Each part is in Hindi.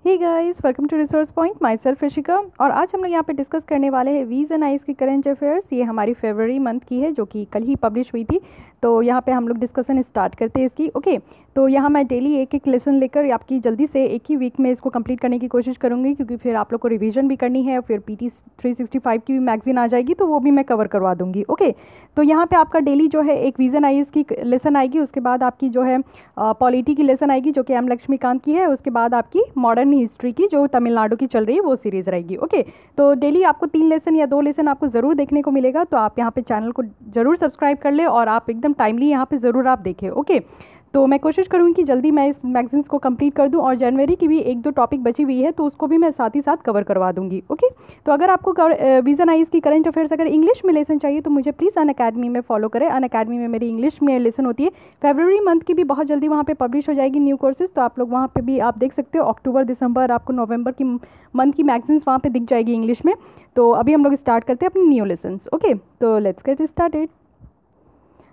Hey guys, welcome to resource point. Myself Rishika. और आज हम लोग यहाँ पे डिस्कस करने वाले हैं वीज़ एंड आईज की करंट अफेयर्स। ये हमारी फरवरी मंथ की है जो कि कल ही पब्लिश हुई थी। तो यहाँ पे हम लोग डिस्कशन स्टार्ट करते हैं इसकी। ओके, तो यहाँ मैं डेली एक एक लेसन लेकर आपकी जल्दी से एक ही वीक में इसको कंप्लीट करने की कोशिश करूँगी, क्योंकि फिर आप लोग को रिवीजन भी करनी है। फिर PT 365 की भी मैगजीन आ जाएगी तो वो भी मैं कवर करवा दूँगी। ओके, तो यहाँ पे आपका डेली जो है एक वीज़ एंड आईज की लेसन आएगी, उसके बाद आपकी जो है पॉलिटी की लेसन आएगी जो कि M लक्ष्मीकांत की है, उसके बाद आपकी मॉडर्न हिस्ट्री की जो तमिलनाडु की चल रही है वो सीरीज़ रहेगी। ओके, तो डेली आपको 3 लेसन या 2 लेसन आपको ज़रूर देखने को मिलेगा। तो आप यहाँ पे चैनल को ज़रूर सब्सक्राइब कर ले और आप एकदम टाइमली यहाँ पे ज़रूर आप देखें। ओके, तो मैं कोशिश करूँगी कि जल्दी मैं इस मैगजीन्स को कंप्लीट कर दूँ, और जनवरी की भी 1-2 टॉपिक बची हुई है तो उसको भी मैं साथ ही साथ कवर करवा दूँगी। ओके, तो अगर आपको वीज़ एंड आईज की करंट अफेयर्स अगर इंग्लिश में लेसन चाहिए तो मुझे प्लीज़ अनअकैडमी में फॉलो करें। अनअकैडमी में मेरी इंग्लिश में लेसन होती है। फरवरी मंथ की भी बहुत जल्दी वहाँ पे पब्लिश हो जाएगी न्यू कोर्सेज, तो आप लोग वहाँ पे भी आप देख सकते हो। अक्टूबर दिसंबर आपको नवंबर की मंथ की मैगजीन्स वहाँ पे दिख जाएगी इंग्लिश में। तो अभी हम लोग स्टार्ट करते हैं अपने न्यू लेसन्स। ओके, तो लेट्स गेट स्टार्टेड।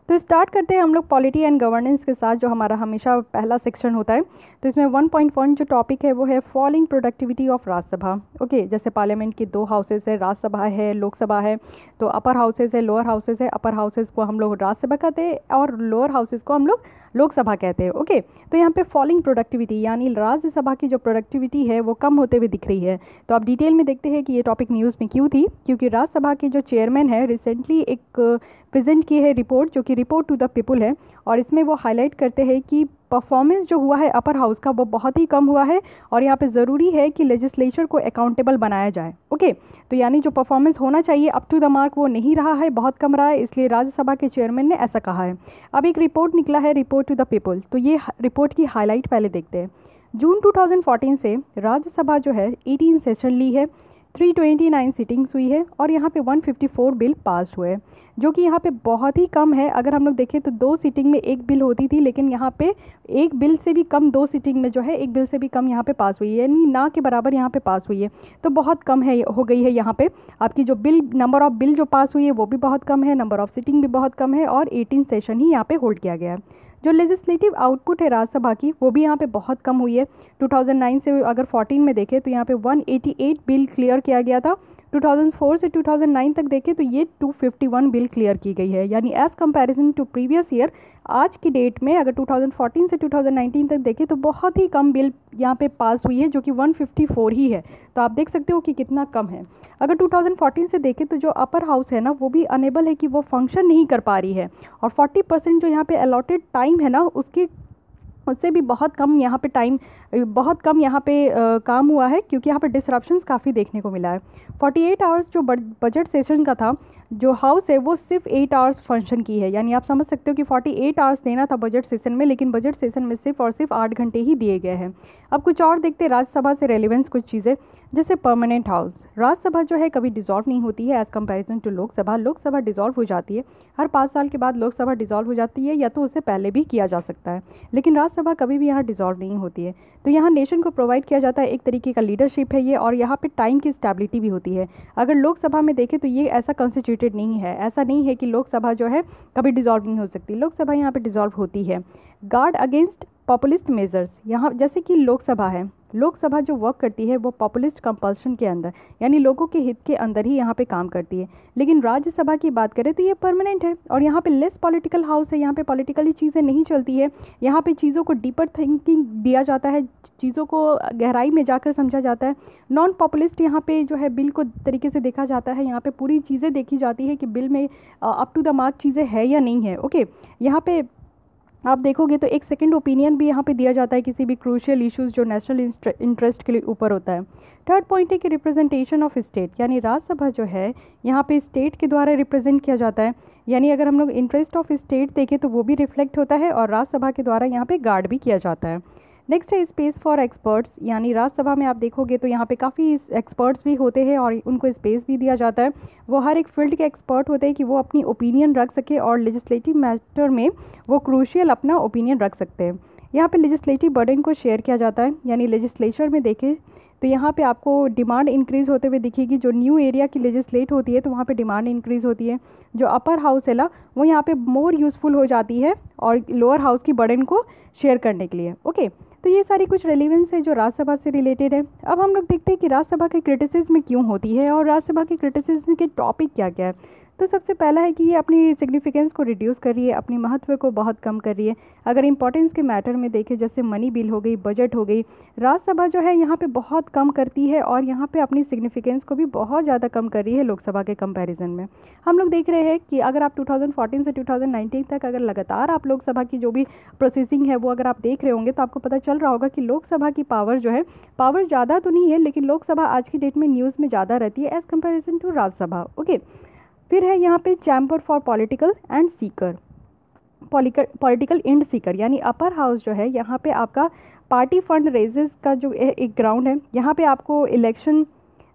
तो स्टार्ट करते हैं हम लोग पॉलिटी एंड गवर्नेंस के साथ, जो हमारा हमेशा पहला सेक्शन होता है। तो इसमें 1.1 जो टॉपिक है वो है falling productivity of Rajya Sabha. Okay, जैसे पार्लियामेंट की 2 हाउसेस है, राज्यसभा है, लोकसभा है। तो अपर हाउसेस है, लोअर हाउसेस है। अपर हाउसेस को हम लोग राज्यसभा कहते हैं और लोअर हाउसेस को हम लोग लोकसभा कहते हैं। ओके, तो यहाँ पे फॉलिंग प्रोडक्टिविटी यानी राज्यसभा की जो प्रोडक्टिविटी है वो कम होते हुए दिख रही है। तो आप डिटेल में देखते हैं कि ये टॉपिक न्यूज़ में क्यों थी, क्योंकि राज्यसभा के जो चेयरमैन है रिसेंटली एक प्रेजेंट की है रिपोर्ट, जो कि रिपोर्ट टू द पीपल है। और इसमें वो हाईलाइट करते हैं कि परफॉर्मेंस जो हुआ है अपर हाउस का वो बहुत ही कम हुआ है, और यहाँ पे ज़रूरी है कि लेजिस्लेचर को अकाउंटेबल बनाया जाए। ओके, तो यानी जो परफॉर्मेंस होना चाहिए अप टू द मार्क वो नहीं रहा है, बहुत कम रहा है, इसलिए राज्यसभा के चेयरमैन ने ऐसा कहा है। अब एक रिपोर्ट निकला है, रिपोर्ट टू द पीपल। तो ये रिपोर्ट की हाईलाइट पहले देखते हैं। जून 2014 से राज्यसभा जो है 18 सेशन ली है, 329 सीटिंग्स हुई है, और यहाँ पे 154 बिल पास हुए, जो कि यहाँ पे बहुत ही कम है। अगर हम लोग देखें तो 2 सीटिंग में 1 बिल होती थी, लेकिन यहाँ पे 1 बिल से भी कम 2 सीटिंग में जो है 1 बिल से भी कम यहाँ पे पास हुई है, यानी ना के बराबर यहाँ पे पास हुई है। तो बहुत कम है, हो गई है यहाँ पे आपकी जो बिल नंबर ऑफ बिल जो पास हुई है वो भी बहुत कम है, नंबर ऑफ सीटिंग भी बहुत कम है, और 18 सेशन ही यहाँ पे होल्ड किया गया है। जो लेजिस्लेटिव आउटपुट है राज्यसभा की वो भी यहाँ पे बहुत कम हुई है। 2009 से अगर 14 में देखें तो यहाँ पे 188 बिल क्लियर किया गया था। 2004 से 2009 तक देखें तो ये 251 बिल क्लियर की गई है, यानी as comparison to previous year आज की डेट में अगर 2014 से 2019 तक देखें तो बहुत ही कम बिल यहाँ पे पास हुई है, जो कि 154 ही है। तो आप देख सकते हो कि कितना कम है। अगर 2014 से देखें तो जो अपर हाउस है ना वो भी अनेबल है कि वो फंक्शन नहीं कर पा रही है, और 40% जो यहाँ पे अलॉटेड टाइम है ना उससे भी बहुत कम यहाँ पे टाइम, बहुत कम यहाँ पे काम हुआ है, क्योंकि यहाँ पे डिसरप्शंस काफ़ी देखने को मिला है। 48 आवर्स जो बजट सेशन का था, जो हाउस है वो सिर्फ 8 आवर्स फंक्शन की है, यानी आप समझ सकते हो कि 48 आवर्स देना था बजट सेशन में, लेकिन बजट सेशन में सिर्फ और सिर्फ 8 घंटे ही दिए गए हैं। अब कुछ और देखते हैं राज्यसभा से रेलिवेंस कुछ चीज़ें, जैसे परमानेंट हाउस। राज्यसभा जो है कभी डिसॉल्व नहीं होती है as comparison to Lok Sabha. Lok Sabha dissolve हो जाती है, हर 5 साल के बाद लोकसभा डिसॉल्व हो जाती है, या तो उससे पहले भी किया जा सकता है, लेकिन राज्यसभा कभी भी यहाँ डिसॉल्व नहीं होती है। तो यहाँ नेशन को प्रोवाइड किया जाता है एक तरीके का लीडरशिप है ये, और यहाँ पे टाइम की स्टेबिलिटी भी होती है। अगर लोकसभा में देखें तो ये ऐसा कॉन्स्टिट्यूटेड नहीं है, ऐसा नहीं है कि लोकसभा जो है कभी डिसॉल्व नहीं हो सकती, लोकसभा यहाँ पे डिसॉल्व होती है। गार्ड अगेंस्ट पॉपुलिस्ट मेजर्स, यहाँ जैसे कि लोकसभा है, लोकसभा जो वर्क करती है वो पॉपुलिस्ट कंपल्शन के अंदर, यानी लोगों के हित के अंदर ही यहाँ पे काम करती है। लेकिन राज्यसभा की बात करें तो ये परमानेंट है, और यहाँ पे लेस पॉलिटिकल हाउस है, यहाँ पे पॉलिटिकली चीज़ें नहीं चलती है, यहाँ पे चीज़ों को डीपर थिंकिंग दिया जाता है, चीज़ों को गहराई में जाकर समझा जाता है। नॉन पॉपुलिस्ट यहाँ पे जो है बिल को तरीके से देखा जाता है, यहाँ पे पूरी चीज़ें देखी जाती है कि बिल में अप टू द मार्क चीज़ें है या नहीं है। ओके, यहाँ पे आप देखोगे तो एक सेकंड ओपिनियन भी यहाँ पे दिया जाता है किसी भी क्रूशियल इश्यूज़ जो नेशनल इंटरेस्ट के लिए ऊपर होता है। थर्ड पॉइंट है कि रिप्रेजेंटेशन ऑफ स्टेट, यानी राज्यसभा जो है यहाँ पे स्टेट के द्वारा रिप्रेजेंट किया जाता है, यानी अगर हम लोग इंटरेस्ट ऑफ स्टेट देखें तो वो भी रिफ्लेक्ट होता है, और राज्यसभा के द्वारा यहाँ पे गार्ड भी किया जाता है। नेक्स्ट है स्पेस फॉर एक्सपर्ट्स, यानी राज्यसभा में आप देखोगे तो यहाँ पे काफ़ी एक्सपर्ट्स भी होते हैं और उनको स्पेस भी दिया जाता है। वो हर एक फील्ड के एक्सपर्ट होते हैं कि वो अपनी ओपिनियन रख सके, और लेजिस्लेटिव मैटर में वो क्रूशियल अपना ओपिनियन रख सकते हैं। यहाँ पे लेजिस्लेटिव बर्डन को शेयर किया जाता है, यानी लेजिस्लेचर में देखें तो यहाँ पे आपको डिमांड इंक्रीज़ होते हुए दिखेगी। जो न्यू एरिया की लेजिस्लेट होती है तो वहाँ पे डिमांड इंक्रीज़ होती है। जो अपर हाउस है ना वो यहाँ पे मोर यूज़फुल हो जाती है और लोअर हाउस की बर्डन को शेयर करने के लिए। ओके, तो ये सारी कुछ रेलिवेंस है जो राज्यसभा से रिलेटेड है। अब हम लोग देखते हैं कि राज्यसभा की क्रिटिसिज्म क्यों होती है और राज्यसभा की क्रिटिसिज्म के टॉपिक क्या क्या है। तो सबसे पहला है कि ये अपनी सिग्निफिकेंस को रिड्यूस कर रही है, अपनी महत्व को बहुत कम कर रही है। अगर इंपॉर्टेंस के मैटर में देखें, जैसे मनी बिल हो गई, बजट हो गई, राज्यसभा जो है यहाँ पे बहुत कम करती है और यहाँ पे अपनी सिग्निफिकेंस को भी बहुत ज़्यादा कम कर रही है लोकसभा के कंपैरिजन में। हम लोग देख रहे हैं कि अगर आप 2014 से 2019 तक अगर लगातार आप लोकसभा की जो भी प्रोसेसिंग है वो अगर आप देख रहे होंगे तो आपको पता चल रहा होगा कि लोकसभा की पावर जो है, पावर ज़्यादा तो नहीं है लेकिन लोकसभा आज की डेट में न्यूज़ में ज़्यादा रहती है as comparison to Rajya Sabha. Okay, फिर है यहाँ पे chamber for political and seeker, political and seeker, यानी अपर हाउस जो है यहाँ पे आपका पार्टी फंड रेजेस का जो एक ग्राउंड है। यहाँ पे आपको इलेक्शन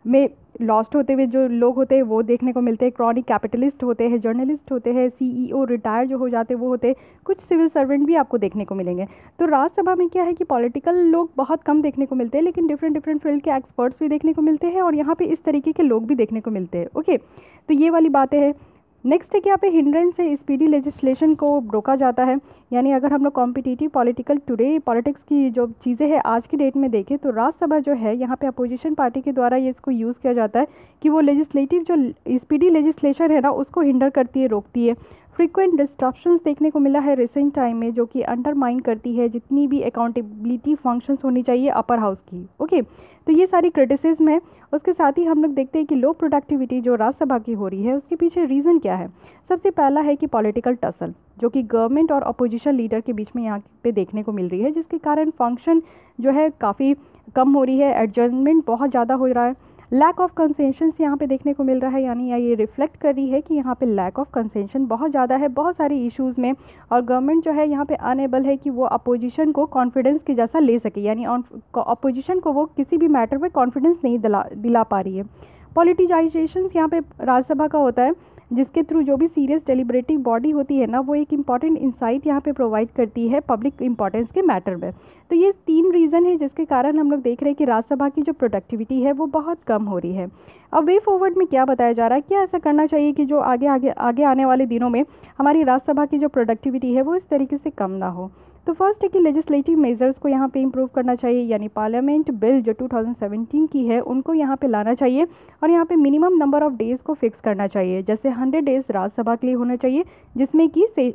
में लॉस्ट होते हुए जो लोग होते हैं वो देखने को मिलते हैं। क्रॉनिक कैपिटलिस्ट होते हैं, जर्नलिस्ट होते हैं, सीईओ रिटायर जो हो जाते हैं वो होते हैं, कुछ सिविल सर्वेंट भी आपको देखने को मिलेंगे। तो राज्यसभा में क्या है कि पॉलिटिकल लोग बहुत कम देखने को मिलते हैं लेकिन डिफरेंट फील्ड के एक्सपर्ट्स भी देखने को मिलते हैं और यहाँ पे इस तरीके के लोग भी देखने को मिलते हैं। ओके, तो ये वाली बातें हैं। नेक्स्ट है कि यहाँ पे हिंड्रेंस से स्पीडी लेजिस्लेशन को रोका जाता है, यानी अगर हम लोग कॉम्पिटिटिव पॉलिटिकल टुडे पॉलिटिक्स की जो चीज़ें हैं आज की डेट में देखें तो राज्यसभा जो है यहाँ पे अपोजिशन पार्टी के द्वारा ये इसको यूज़ किया जाता है कि वो लेजिस्लेटिव जो स्पीडी लेजिस्लेशन है ना उसको हिंडर करती है, रोकती है। फ्रीक्वेंट डिस्ट्रप्शंस देखने को मिला है रिसेंट टाइम में जो कि अंडरमाइन करती है जितनी भी अकाउंटेबिलिटी फंक्शंस होनी चाहिए अपर हाउस की। ओके, तो ये सारी क्रिटिसिज्म है। उसके साथ ही हम लोग देखते हैं कि लो प्रोडक्टिविटी जो राज्यसभा की हो रही है उसके पीछे रीज़न क्या है। सबसे पहला है कि पॉलिटिकल टसल जो कि गवर्नमेंट और अपोजिशन लीडर के बीच में यहाँ पे देखने को मिल रही है, जिसके कारण फंक्शन जो है काफ़ी कम हो रही है, एडजस्टमेंट बहुत ज़्यादा हो रहा है। लैक ऑफ कंसेंशंस यहाँ पे देखने को मिल रहा है, यानी ये रिफ्लेक्ट कर रही है कि यहाँ पे लैक ऑफ कंसेंशन बहुत ज़्यादा है बहुत सारे इश्यूज़ में और गवर्नमेंट जो है यहाँ पे अनेबल है कि वो अपोजिशन को कॉन्फिडेंस के जैसा ले सके, यानी अपोजिशन को वो किसी भी मैटर पे कॉन्फिडेंस नहीं दिला पा रही है। पॉलिटिजाइजेशंस यहाँ पे राज्यसभा का होता है जिसके थ्रू जो भी सीरियस डेलिब्रेटिव बॉडी होती है ना वो एक इंपॉर्टेंट इंसाइट यहाँ पे प्रोवाइड करती है पब्लिक इंपॉर्टेंस के मैटर में। तो ये 3 रीज़न है जिसके कारण हम लोग देख रहे हैं कि राज्यसभा की जो प्रोडक्टिविटी है वो बहुत कम हो रही है। अब वे फॉरवर्ड में क्या बताया जा रहा है, क्या ऐसा करना चाहिए कि जो आगे आने वाले दिनों में हमारी राज्यसभा की जो प्रोडक्टिविटी है वो इस तरीके से कम ना हो। तो फर्स्ट है कि लेजिस्लेटिव मेजर्स को यहाँ पे इम्प्रूव करना चाहिए, यानी पार्लियामेंट बिल जो 2017 की है उनको यहाँ पे लाना चाहिए और यहाँ पे मिनिमम नंबर ऑफ डेज़ को फिक्स करना चाहिए। जैसे 100 डेज़ राज्यसभा के लिए होना चाहिए जिसमें कि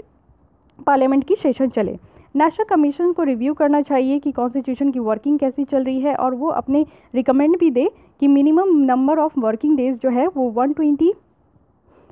पार्लियामेंट की सेशन चले। नेशनल कमीशन को रिव्यू करना चाहिए कि कॉन्स्टिट्यूशन की वर्किंग कैसी चल रही है और वो अपने रिकमेंड भी दे कि minimum number of working days जो है वो 120,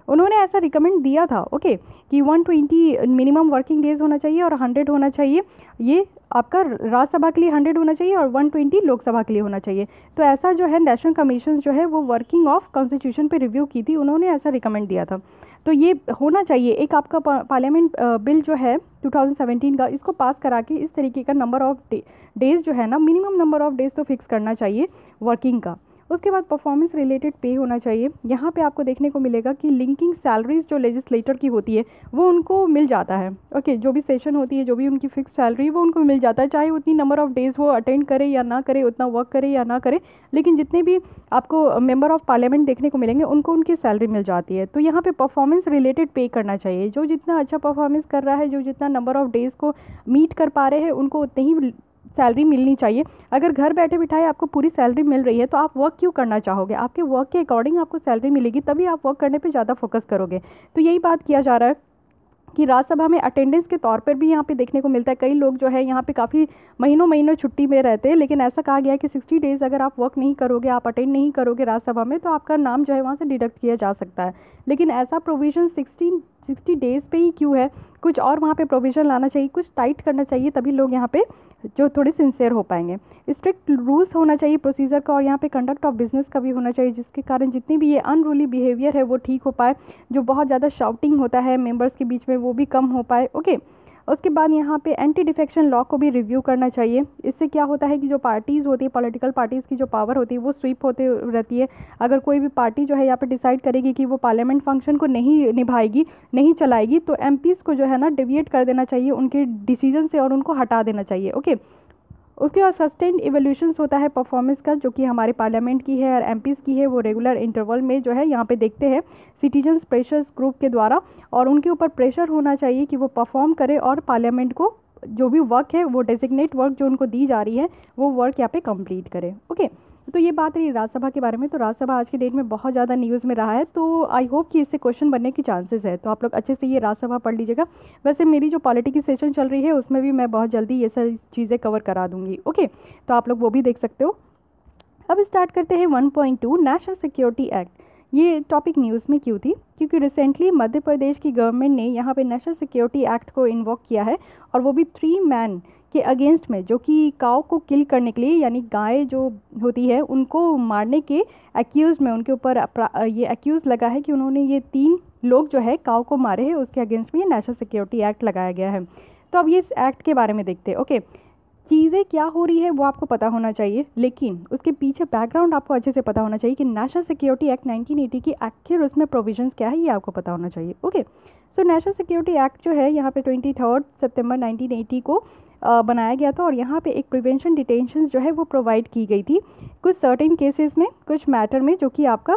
उन्होंने ऐसा रिकमेंड दिया था ओके कि 120 मिनिमम वर्किंग डेज़ होना चाहिए और 100 होना चाहिए। ये आपका राज्यसभा के लिए 100 होना चाहिए और 120 लोकसभा के लिए होना चाहिए। तो ऐसा जो है नेशनल कमीशन जो है वो वर्किंग ऑफ कॉन्स्टिट्यूशन पे रिव्यू की थी, उन्होंने ऐसा रिकमेंड दिया था। तो ये होना चाहिए। एक आपका पार्लियामेंट बिल जो है 2017 का, इसको पास करा के इस तरीके का नंबर ऑफ डेज़ जो है ना, मिनिमम नंबर ऑफ डेज़ तो फिक्स करना चाहिए वर्किंग का। उसके बाद परफॉर्मेंस रिलेटेड पे होना चाहिए। यहाँ पे आपको देखने को मिलेगा कि लिंकिंग सैलरीज जो लेजिस्लेटर की होती है वो उनको मिल जाता है ओके, जो भी सेशन होती है जो भी उनकी फिक्स सैलरी वो उनको मिल जाता है, चाहे उतनी नंबर ऑफ डेज़ वो अटेंड करे या ना करे, उतना वर्क करे या ना करे, लेकिन जितने भी आपको मेंबर ऑफ पार्लियामेंट देखने को मिलेंगे उनको उनकी सैलरी मिल जाती है। तो यहाँ पे परफॉर्मेंस रिलेटेड पे करना चाहिए। जो जितना अच्छा परफॉर्मेंस कर रहा है, जो जितना नंबर ऑफ डेज़ को मीट कर पा रहे हैं उनको उतनी ही सैलरी मिलनी चाहिए। अगर घर बैठे बिठाए आपको पूरी सैलरी मिल रही है तो आप वर्क क्यों करना चाहोगे? आपके वर्क के अकॉर्डिंग आपको सैलरी मिलेगी तभी आप वर्क करने पे ज़्यादा फोकस करोगे। तो यही बात किया जा रहा है कि राज्यसभा में अटेंडेंस के तौर पर भी यहाँ पे देखने को मिलता है। कई लोग जो है यहाँ पे काफ़ी महीनों छुट्टी में रहते हैं, लेकिन ऐसा कहा गया है कि 60 डेज़ अगर आप वर्क नहीं करोगे, आप अटेंड नहीं करोगे राज्यसभा में तो आपका नाम जो है वहाँ से डिडक्ट किया जा सकता है। लेकिन ऐसा प्रोविज़न 60 डेज़ पे ही क्यों है? कुछ और वहाँ पे प्रोविज़न लाना चाहिए, कुछ टाइट करना चाहिए, तभी लोग यहाँ पे जो थोड़े सिंसियर हो पाएंगे। स्ट्रिक्ट रूल्स होना चाहिए प्रोसीजर का और यहाँ पे कंडक्ट ऑफ बिजनेस का भी होना चाहिए, जिसके कारण जितनी भी ये अनरूली बिहेवियर है वो ठीक हो पाए, जो बहुत ज़्यादा शाउटिंग होता है मेंबर्स के बीच में वो भी कम हो पाए ओके। उसके बाद यहाँ पे एंटी डिफेक्शन लॉ को भी रिव्यू करना चाहिए। इससे क्या होता है कि जो पार्टीज़ होती है, पॉलिटिकल पार्टीज़ की जो पावर होती है वो स्वीप होते रहती है। अगर कोई भी पार्टी जो है यहाँ पे डिसाइड करेगी कि वो पार्लियामेंट फंक्शन को नहीं निभाएगी, नहीं चलाएगी, तो एमपीज़ को जो है ना डिविएट कर देना चाहिए उनके डिसीजन से और उनको हटा देना चाहिए ओके। उसके बाद सस्टेन्ड इवोल्यूशंस होता है परफॉर्मेंस का, जो कि हमारे पार्लियामेंट की है और एमपीज़ की है, वो रेगुलर इंटरवल में जो है यहाँ पे देखते हैं सिटीजन्स प्रेशर्स ग्रुप के द्वारा, और उनके ऊपर प्रेशर होना चाहिए कि वो परफॉर्म करे और पार्लियामेंट को जो भी वर्क है वो डेजिग्नेट वर्क जो उनको दी जा रही है वो वर्क यहाँ पे कंप्लीट करें। ओके, तो ये बात रही राज्यसभा के बारे में। तो राज्यसभा आज के डेट में बहुत ज़्यादा न्यूज़ में रहा है, तो आई होप कि इससे क्वेश्चन बनने की चांसेस है, तो आप लोग अच्छे से ये राज्यसभा पढ़ लीजिएगा। वैसे मेरी जो पॉलिटी की सेशन चल रही है उसमें भी मैं बहुत जल्दी ये सारी चीज़ें कवर करा दूँगी। ओके, तो आप लोग वो भी देख सकते हो। अब स्टार्ट करते हैं 1.2 नेशनल सिक्योरिटी एक्ट। ये टॉपिक न्यूज़ में क्यों थी? क्योंकि रिसेंटली मध्य प्रदेश की गवर्नमेंट ने यहाँ पे नेशनल सिक्योरिटी एक्ट को इन्वोक किया है, और वो भी 3 मैन के अगेंस्ट में, जो कि काऊ को किल करने के लिए, यानी गाय जो होती है उनको मारने के एक्यूज़ में उनके ऊपर ये एक्यूज़ लगा है कि उन्होंने ये 3 लोग जो है काऊ को मारे हैं, उसके अगेंस्ट में ये नेशनल सिक्योरिटी एक्ट लगाया गया है। तो अब ये इस एक्ट के बारे में देखते हैं। ओके, चीज़ें क्या हो रही है वो आपको पता होना चाहिए, लेकिन उसके पीछे बैकग्राउंड आपको अच्छे से पता होना चाहिए कि नेशनल सिक्योरिटी एक्ट 1980 की आखिर उसमें प्रोविजंस क्या है ये आपको पता होना चाहिए। Okay, so national security act जो है यहाँ पे 23 सितंबर 1980 को बनाया गया था, और यहाँ पे एक प्रिवेंशन डिटेंशन जो है वो प्रोवाइड की गई थी कुछ सर्टेन केसेस में, कुछ मैटर में जो कि आपका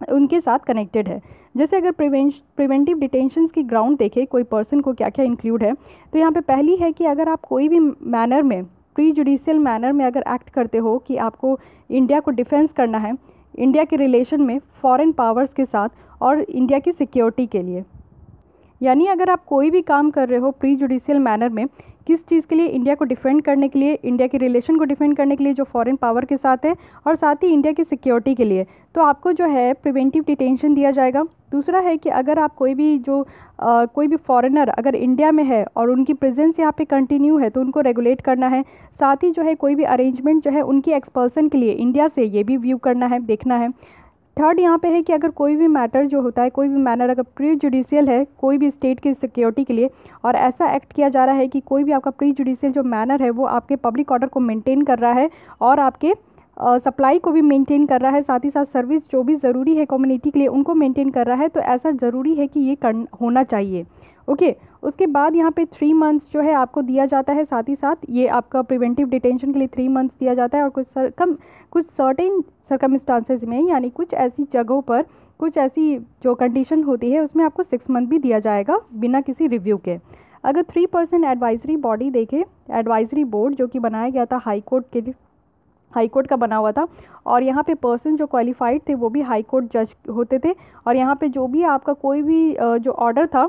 उनके साथ कनेक्टेड है। जैसे अगर प्रिवेंटिव डिटेंशंस की ग्राउंड देखें कोई पर्सन को क्या क्या इंक्लूड है, तो यहाँ पे पहली है कि अगर आप कोई भी मैनर में, प्री जुडिशियल मैनर में अगर एक्ट करते हो कि आपको इंडिया को डिफेंस करना है इंडिया के रिलेशन में फॉरेन पावर्स के साथ और इंडिया की सिक्योरिटी के लिए, यानी अगर आप कोई भी काम कर रहे हो प्री जुडिशियल मैनर में किस चीज़ के लिए, इंडिया को डिफेंड करने के लिए, इंडिया के रिलेशन को डिफेंड करने के लिए जो फॉरेन पावर के साथ है, और साथ ही इंडिया की सिक्योरिटी के लिए, तो आपको जो है प्रिवेंटिव डिटेंशन दिया जाएगा। दूसरा है कि अगर आप कोई भी कोई भी फॉरेनर अगर इंडिया में है और उनकी प्रेजेंस यहाँ पे कंटिन्यू है तो उनको रेगुलेट करना है। साथ ही जो है कोई भी अरेंजमेंट जो है उनकी एक्सपल्सन के लिए इंडिया से, ये भी व्यू करना है, देखना है। थर्ड यहाँ पे है कि अगर कोई भी मैटर जो होता है, कोई भी मैनर अगर प्री जुडिशियल है कोई भी स्टेट की सिक्योरिटी के लिए, और ऐसा एक्ट किया जा रहा है कि कोई भी आपका प्री जुडिशियल जो मैनर है वो आपके पब्लिक ऑर्डर को मेंटेन कर रहा है और आपके सप्लाई को भी मेंटेन कर रहा है, साथ ही साथ सर्विस जो भी ज़रूरी है कम्युनिटी के लिए उनको मेंटेन कर रहा है, तो ऐसा ज़रूरी है कि ये होना चाहिए। ओके, उसके बाद यहाँ पे 3 मंथ्स जो है आपको दिया जाता है, साथ ही साथ ये आपका प्रिवेंटिव डिटेंशन के लिए 3 मंथ्स दिया जाता है, और कुछ सर्टेन सर्कमस्टांसेस में, यानी कुछ ऐसी जगहों पर, कुछ ऐसी जो कंडीशन होती है उसमें आपको 6 मंथ भी दिया जाएगा बिना किसी रिव्यू के। अगर 3% एडवाइजरी बॉडी देखें, एडवाइजरी बोर्ड जो कि बनाया गया था हाई कोर्ट का बना हुआ था, और यहाँ पे पर्सन जो क्वालिफाइड थे वो भी हाई कोर्ट जज होते थे, और यहाँ पे जो भी आपका कोई भी जो ऑर्डर था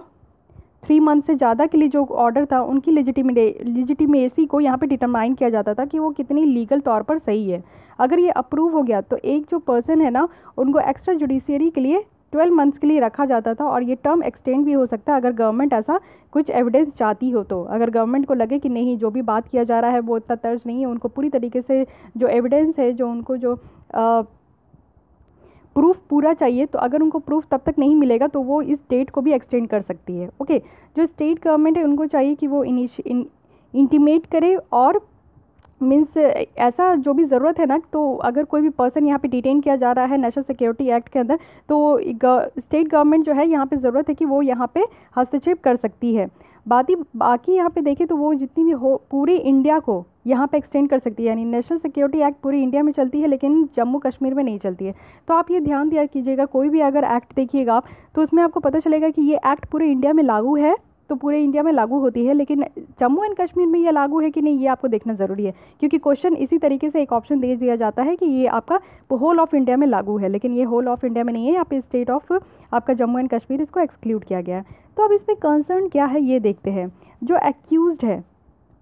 3 मंथ से ज़्यादा के लिए जो ऑर्डर था उनकी लेजिटिमेसी को यहाँ पे डिटरमाइन किया जाता था कि वो कितनी लीगल तौर पर सही है। अगर ये अप्रूव हो गया तो एक जो पर्सन है ना उनको एक्स्ट्रा जुडिशियरी के लिए 12 मंथ्स के लिए रखा जाता था, और ये टर्म एक्सटेंड भी हो सकता है अगर गवर्नमेंट ऐसा कुछ एविडेंस चाहती हो तो। अगर गवर्नमेंट को लगे कि नहीं जो भी बात किया जा रहा है वो इतना तर्ज नहीं है, उनको पूरी तरीके से जो एविडेंस है, जो उनको जो प्रूफ पूरा चाहिए, तो अगर उनको प्रूफ तब तक नहीं मिलेगा तो वो इस डेट को भी एक्सटेंड कर सकती है। ओके, जो स्टेट गवर्नमेंट है उनको चाहिए कि वो इंटीमेट करे, और मीन्स ऐसा जो भी ज़रूरत है ना, तो अगर कोई भी पर्सन यहाँ पे डिटेन किया जा रहा है नेशनल सिक्योरिटी एक्ट के अंदर, तो स्टेट गवर्नमेंट जो है यहाँ पे ज़रूरत है कि वो यहाँ पे हस्तक्षेप कर सकती है। बाकी यहाँ पे देखें तो वो जितनी भी हो पूरे इंडिया को यहाँ पे एक्सटेंड कर सकती है, यानी नेशनल सिक्योरिटी एक्ट पूरी इंडिया में चलती है लेकिन जम्मू कश्मीर में नहीं चलती है। तो आप ये ध्यान दिया कीजिएगा, कोई भी अगर एक्ट देखिएगा आप तो उसमें आपको पता चलेगा कि ये एक्ट पूरे इंडिया में लागू है, तो पूरे इंडिया में लागू होती है, लेकिन जम्मू एंड कश्मीर में ये लागू है कि नहीं ये आपको देखना ज़रूरी है, क्योंकि क्वेश्चन इसी तरीके से एक ऑप्शन दे दिया जाता है कि ये आपका होल ऑफ इंडिया में लागू है, लेकिन ये होल ऑफ इंडिया में नहीं है, यहाँ पे स्टेट ऑफ आपका जम्मू एंड कश्मीर इसको एक्सक्लूड किया गया है। तो अब इसमें कंसर्न क्या है ये देखते हैं। जो एक्यूज्ड है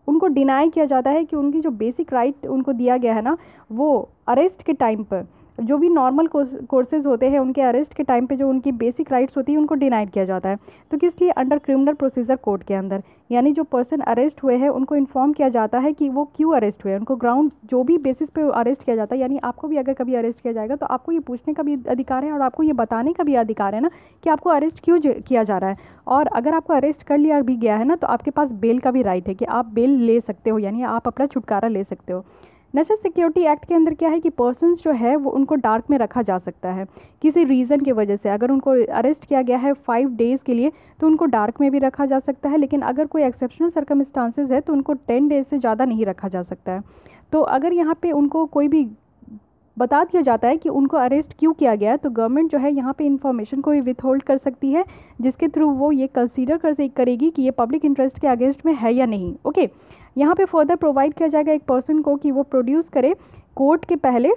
उनको डिनाई किया जाता है कि उनकी जो बेसिक राइट उनको दिया गया है ना, वो अरेस्ट के टाइम पर जो भी नॉर्मल कोर्सेज होते हैं उनके अरेस्ट के टाइम पे जो उनकी बेसिक राइट्स होती है उनको डिनाइड किया जाता है। तो किस लिए? अंडर क्रिमिनल प्रोसीजर कोड के अंदर, यानी जो पर्सन अरेस्ट हुए हैं उनको इन्फॉर्म किया जाता है कि वो क्यों अरेस्ट हुए, उनको ग्राउंड जो भी बेसिस पे अरेस्ट किया जाता है। यानी आपको भी अगर कभी अरेस्ट किया जाएगा तो आपको ये पूछने का भी अधिकार है और आपको ये बताने का भी अधिकार है ना कि आपको अरेस्ट क्यों किया जा रहा है। और अगर आपको अरेस्ट कर लिया भी गया है ना तो आपके पास बेल का भी राइट है कि आप बेल ले सकते हो, यानी आप अपना छुटकारा ले सकते हो। नेशनल सिक्योरिटी एक्ट के अंदर क्या है कि पर्सन्स जो है वो उनको डार्क में रखा जा सकता है किसी रीज़न की वजह से। अगर उनको अरेस्ट किया गया है 5 डेज़ के लिए तो उनको डार्क में भी रखा जा सकता है, लेकिन अगर कोई एक्सेप्शनल सर्कमस्टांसेस है तो उनको 10 डेज़ से ज़्यादा नहीं रखा जा सकता है। तो अगर यहाँ पे उनको कोई भी बता दिया जाता है कि उनको अरेस्ट क्यों किया गया है, तो गवर्नमेंट जो है यहाँ पे इन्फॉर्मेशन को विथ होल्ड कर सकती है, जिसके थ्रू वो ये कंसीडर करेगी कि ये पब्लिक इंटरेस्ट के अगेंस्ट में है या नहीं। ओके, यहाँ पे फर्दर प्रोवाइड किया जाएगा एक पर्सन को कि वो प्रोड्यूस करे कोर्ट के पहले,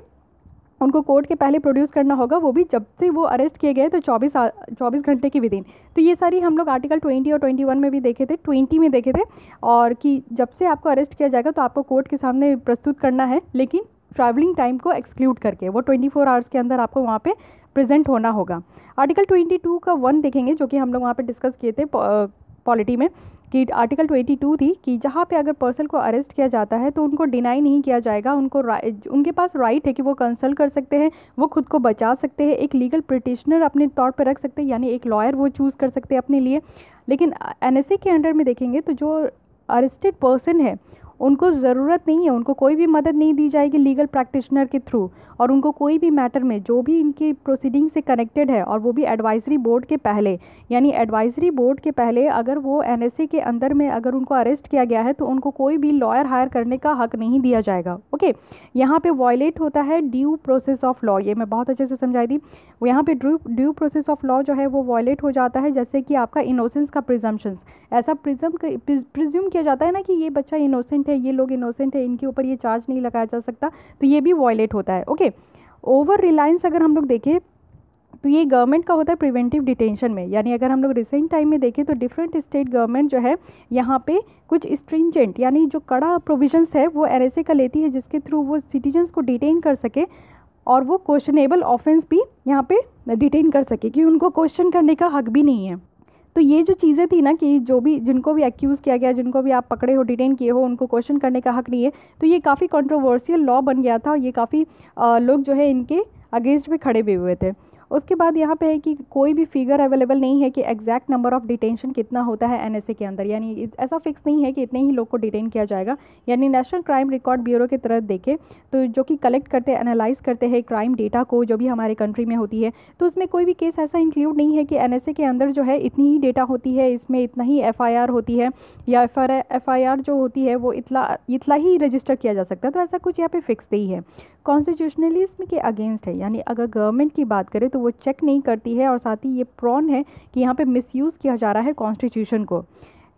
उनको कोर्ट के पहले प्रोड्यूस करना होगा, वो भी जब से वो अरेस्ट किए गए तो 24 घंटे के विदिन। तो ये सारी हम लोग आर्टिकल 20 और 21 में भी देखे थे, 20 में देखे थे, और कि जब से आपको अरेस्ट किया जाएगा तो आपको कोर्ट के सामने प्रस्तुत करना है, लेकिन ट्रैवलिंग टाइम को एक्सक्लूड करके वो 24 आवर्स के अंदर आपको वहाँ पे प्रेजेंट होना होगा। आर्टिकल 22 का 1 देखेंगे, जो कि हम लोग वहाँ पे डिस्कस किए थे पॉलिटी में, कि आर्टिकल 22 थी कि जहाँ पे अगर पर्सन को अरेस्ट किया जाता है तो उनको डिनाई नहीं किया जाएगा, उनके पास राइट है कि वो कंसल्ट कर सकते हैं, वो खुद को बचा सकते हैं, एक लीगल पिटिशनर अपने तौर पर रख सकते हैं, यानी एक लॉयर वो चूज़ कर सकते हैं अपने लिए। लेकिन एनएसए के अंडर में देखेंगे तो जो अरेस्टेड पर्सन है उनको ज़रूरत नहीं है, उनको कोई भी मदद नहीं दी जाएगी लीगल प्रैक्टिशनर के थ्रू, और उनको कोई भी मैटर में जो भी इनकी प्रोसीडिंग से कनेक्टेड है, और वो भी एडवाइजरी बोर्ड के पहले, यानी एडवाइजरी बोर्ड के पहले अगर वो एनएसए के अंदर में अगर उनको अरेस्ट किया गया है तो उनको कोई भी लॉयर हायर करने का हक नहीं दिया जाएगा। ओके, यहाँ पे वॉयलेट होता है ड्यू प्रोसेस ऑफ लॉ, ये मैं बहुत अच्छे से समझाई थी। यहाँ पे ड्यू प्रोसेस ऑफ लॉ जो है वो वॉयलेट हो जाता है, जैसे कि आपका इनोसेंस का प्रिजम्पशंस, ऐसा प्रिज्यूम किया जाता है ना कि ये बच्चा इनोसेंट है, ये लोग इनोसेंट है, इनके ऊपर ये चार्ज नहीं लगाया जा सकता, तो ये भी वॉयलेट होता है। ओके, ओवर रिलायंस अगर हम लोग देखें तो ये गवर्नमेंट का होता है प्रिवेंटिव डिटेंशन में, यानी अगर हम लोग रिसेंट टाइम में देखें तो डिफरेंट स्टेट गवर्नमेंट जो है यहाँ पे कुछ स्ट्रिंजेंट यानी जो कड़ा प्रोविजंस है वो एनएसए का लेती है, जिसके थ्रू वो सिटीजन्स को डिटेन कर सके, और वो क्वेश्चनेबल ऑफेंस भी यहाँ पे डिटेन कर सके, कि उनको क्वेश्चन करने का हक भी नहीं है। तो ये जो चीज़ें थी ना कि जो भी जिनको भी एक्यूज़ किया गया, जिनको भी आप पकड़े हो, डिटेन किए हो, उनको क्वेश्चन करने का हक नहीं है, तो ये काफ़ी कंट्रोवर्शियल लॉ बन गया था, ये काफ़ी लोग जो है इनके अगेंस्ट में खड़े भी हुए थे। उसके बाद यहाँ पे है कि कोई भी फिगर अवेलेबल नहीं है कि एग्जैक्ट नंबर ऑफ डिटेंशन कितना होता है एनएसए के अंदर, यानी ऐसा फिक्स नहीं है कि इतने ही लोग को डिटेन किया जाएगा। यानी नेशनल क्राइम रिकॉर्ड ब्यूरो के तहत देखें तो जो कि कलेक्ट करते हैं, एनालाइज करते हैं क्राइम डेटा को जो भी हमारे कंट्री में होती है, तो उसमें कोई भी केस ऐसा इंक्लूड नहीं है कि एनएसए के अंदर जो है इतनी ही डेटा होती है, इसमें इतना ही एफआईआर होती है, या एफआईआर जो होती है वो इतना ही रजिस्टर किया जा सकता है, तो ऐसा कुछ यहाँ पे फिक्स नहीं है। कॉन्स्टिट्यूशनलिज्म के अगेंस्ट है, यानी अगर गवर्नमेंट की बात करें तो वो चेक नहीं करती है, और साथ ही ये प्रॉन है कि यहाँ पे मिसयूज़ किया जा रहा है कॉन्स्टिट्यूशन को।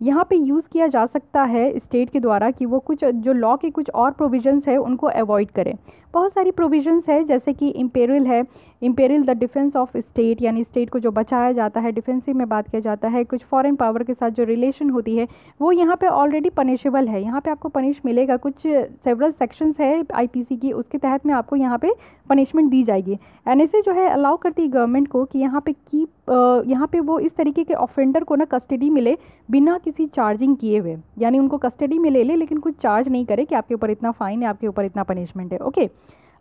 यहाँ पे यूज़ किया जा सकता है स्टेट के द्वारा कि वो कुछ जो लॉ के कुछ और प्रोविजंस है उनको अवॉइड करें। बहुत सारी प्रोविजंस है, जैसे कि इम्पेरिल द डिफेंस ऑफ स्टेट, यानी स्टेट को जो बचाया जाता है, डिफेंसिव में बात किया जाता है। कुछ फॉरेन पावर के साथ जो रिलेशन होती है वो यहाँ पे ऑलरेडी पनिशेबल है, यहाँ पे आपको पनिश मिलेगा। कुछ सेवरल सेक्शंस है आईपीसी की, उसके तहत में आपको यहाँ पे पनिशमेंट दी जाएगी। एनएसए जो है अलाउ करती है गवर्नमेंट को कि यहाँ पे वो इस तरीके के ऑफेंडर को ना कस्टडी मिले बिना किसी चार्जिंग किए हुए, यानी उनको कस्टडी में ले ले लेकिन कुछ चार्ज नहीं करे कि आपके ऊपर इतना फाइन है, आपके ऊपर इतना पनिशमेंट है। ओके,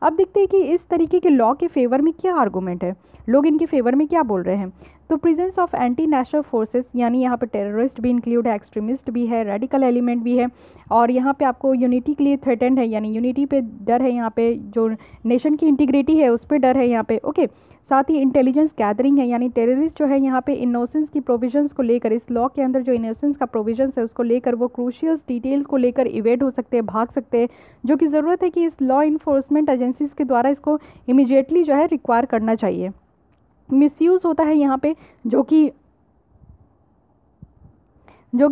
अब देखते हैं कि इस तरीके के लॉ के फेवर में क्या आर्गूमेंट है, लोग इनके फेवर में क्या बोल रहे हैं। तो presence of anti national forces, यानी यहाँ पे टेररिस्ट भी इंक्लूड है, एक्सट्रीमिस्ट भी है, रेडिकल एलिमेंट भी है, और यहाँ पे आपको यूनिटी के लिए थ्रेटेंड है, यानी यूनिटी पे डर है, यहाँ पे जो नेशन की इंटीग्रिटी है उस पर डर है यहाँ पे। ओके, साथ ही इंटेलिजेंस गैदरिंग है, यानी टेररिस्ट जो है यहाँ पे इनोसेंस की प्रोविजंस को लेकर, इस लॉ के अंदर जो इनोसेंस का प्रोविजंस है उसको लेकर वो क्रूशियल डिटेल को लेकर इवेड हो सकते हैं, भाग सकते हैं, जो कि ज़रूरत है कि इस लॉ इन्फोर्समेंट एजेंसीज के द्वारा इसको इमीडिएटली जो है रिक्वायर करना चाहिए। मिसयूज़ होता है यहाँ पे, जो कि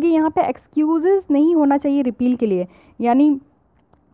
यहाँ पे एक्सक्यूज़ेस नहीं होना चाहिए रिपील के लिए, यानी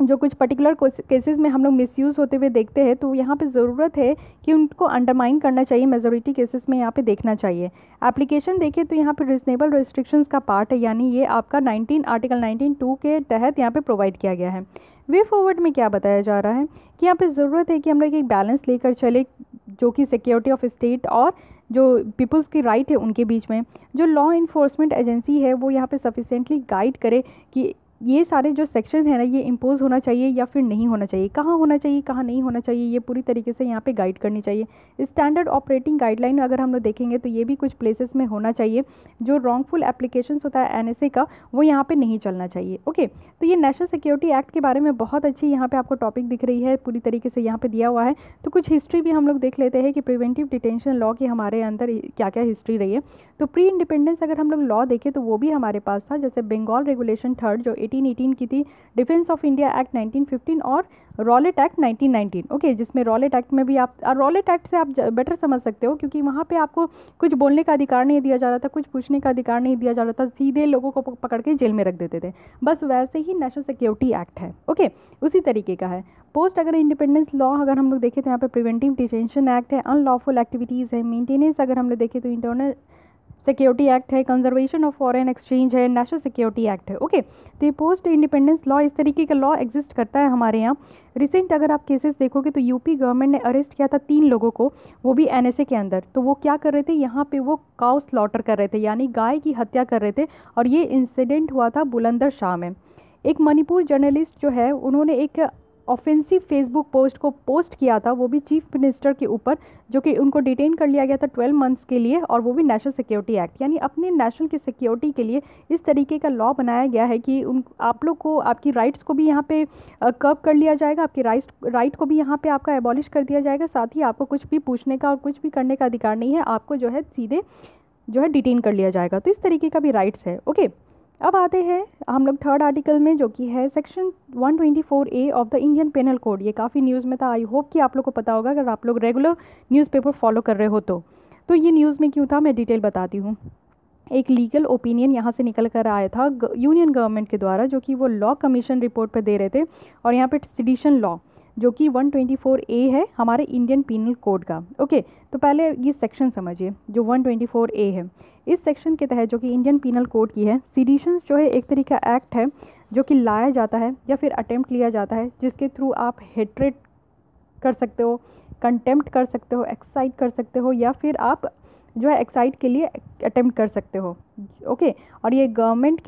जो कुछ पर्टिकुलर केसेस में हम लोग मिसयूज़ होते हुए देखते हैं तो यहाँ पे ज़रूरत है कि उनको अंडरमाइन करना चाहिए, मेजॉरिटी केसेस में यहाँ पे देखना चाहिए। एप्लीकेशन देखें तो यहाँ पे रिजनेबल रेस्ट्रिक्शंस का पार्ट है, यानी ये आपका आर्टिकल 19(2) के तहत यहाँ पे प्रोवाइड किया गया है। वे फॉरवर्ड में क्या बताया जा रहा है कि यहाँ पे ज़रूरत है कि हम लोग एक बैलेंस लेकर चले, जो कि सिक्योरिटी ऑफ स्टेट और जो पीपल्स की राइट है उनके बीच में। जो लॉ इन्फोर्समेंट एजेंसी है वो यहाँ पे सफिशेंटली गाइड करे कि ये सारे जो सेक्शन है ना ये इम्पोज होना चाहिए या फिर नहीं होना चाहिए, कहाँ होना चाहिए कहाँ नहीं होना चाहिए, ये पूरी तरीके से यहाँ पे गाइड करनी चाहिए। स्टैंडर्ड ऑपरेटिंग गाइडलाइन अगर हम लोग देखेंगे तो ये भी कुछ प्लेसेस में होना चाहिए। जो रॉन्गफुल एप्लीकेशंस होता है एनएसए का वो यहाँ पे नहीं चलना चाहिए। ओके, तो ये नेशनल सिक्योरिटी एक्ट के बारे में बहुत अच्छी यहाँ पे आपको टॉपिक दिख रही है, पूरी तरीके से यहाँ पे दिया हुआ है। तो कुछ हिस्ट्री भी हम लोग देख लेते हैं कि प्रिवेंटिव डिटेंशन लॉ की हमारे अंदर क्या क्या हिस्ट्री रही है। तो प्री इंडिपेंडेंस अगर हम लोग लॉ देखें तो वो भी हमारे पास था, जैसे बंगाल रेगुलेशन 3 जो 1818 की थी, डिफेंस ऑफ इंडिया एक्ट 1915 और रॉलेट एक्ट 1919। ओके, जिसमें रॉलेट एक्ट में भी आप रॉलेट एक्ट से आप बेटर समझ सकते हो, क्योंकि वहाँ पे आपको कुछ बोलने का अधिकार नहीं दिया जा रहा था, कुछ पूछने का अधिकार नहीं दिया जा रहा था, सीधे लोगों को पकड़ के जेल में रख देते थे। बस वैसे ही नेशनल सिक्योरिटी एक्ट है। ओके, उसी तरीके का है। पोस्ट अगर इंडिपेंडेंस लॉ अगर हम लोग देखें तो यहाँ पे प्रिवेंटिव डिटेंशन एक्ट है, अनलॉफुल एक्टिविटीज़ है, मेंटेनेंस अगर हम लोग देखें तो इंटरनल सिक्योरिटी एक्ट है, कंजर्वेशन ऑफ फॉरेन एक्सचेंज है, नेशनल सिक्योरिटी एक्ट है। ओके, तो ये पोस्ट इंडिपेंडेंस लॉ, इस तरीके का लॉ एग्जिस्ट करता है हमारे यहाँ। रिसेंट अगर आप केसेस देखोगे तो यूपी गवर्नमेंट ने अरेस्ट किया था 3 लोगों को, वो भी एनएसए के अंदर। तो वो क्या कर रहे थे, यहाँ पे वो काउ स्लॉटर कर रहे थे, यानी गाय की हत्या कर रहे थे, और ये इंसिडेंट हुआ था बुलंदशहर में। एक मणिपुर जर्नलिस्ट जो है, उन्होंने एक ऑफेंसिव फेसबुक पोस्ट को पोस्ट किया था, वो भी चीफ मिनिस्टर के ऊपर, जो कि उनको डिटेन कर लिया गया था 12 मंथ्स के लिए, और वो भी नेशनल सिक्योरिटी एक्ट, यानी अपने नेशनल की सिक्योरिटी के लिए इस तरीके का लॉ बनाया गया है कि आप लोग को आपकी राइट्स को भी यहाँ पे कर्व कर लिया जाएगा, आपकी राइट को भी यहाँ पे आपका एबॉलिश कर दिया जाएगा, साथ ही आपको कुछ भी पूछने का और कुछ भी करने का अधिकार नहीं है, आपको जो है सीधे जो है डिटेन कर लिया जाएगा। तो इस तरीके का भी राइट्स है। ओके, अब आते हैं हम लोग थर्ड आर्टिकल में, जो कि है section 124A of the Indian penal code. ये काफ़ी न्यूज़ में था, आई होप कि आप लोग को पता होगा अगर आप लोग रेगुलर न्यूज़पेपर फॉलो कर रहे हो तो ये न्यूज़ में क्यों था मैं डिटेल बताती हूँ। एक लीगल ओपिनियन यहाँ से निकल कर आया था यूनियन गवर्नमेंट के द्वारा, जो कि वो लॉ कमीशन रिपोर्ट पर दे रहे थे, और यहाँ पे सेडिशन लॉ जो कि 124A है हमारे इंडियन पीनल कोड का। ओके, तो पहले ये सेक्शन समझिए जो 124A है। इस सेक्शन के तहत जो कि इंडियन पीनल कोड की है, सेडिशंस जो है एक तरीका एक्ट है जो कि लाया जाता है या फिर अटेम्प्ट लिया जाता है, जिसके थ्रू आप हेट्रेड कर सकते हो, कंटेम्प्ट कर सकते हो, एक्साइट कर सकते हो, या फिर आप जो है एक्साइट के लिए अटेम्प्ट कर सकते हो। ओके, और ये गवर्नमेंट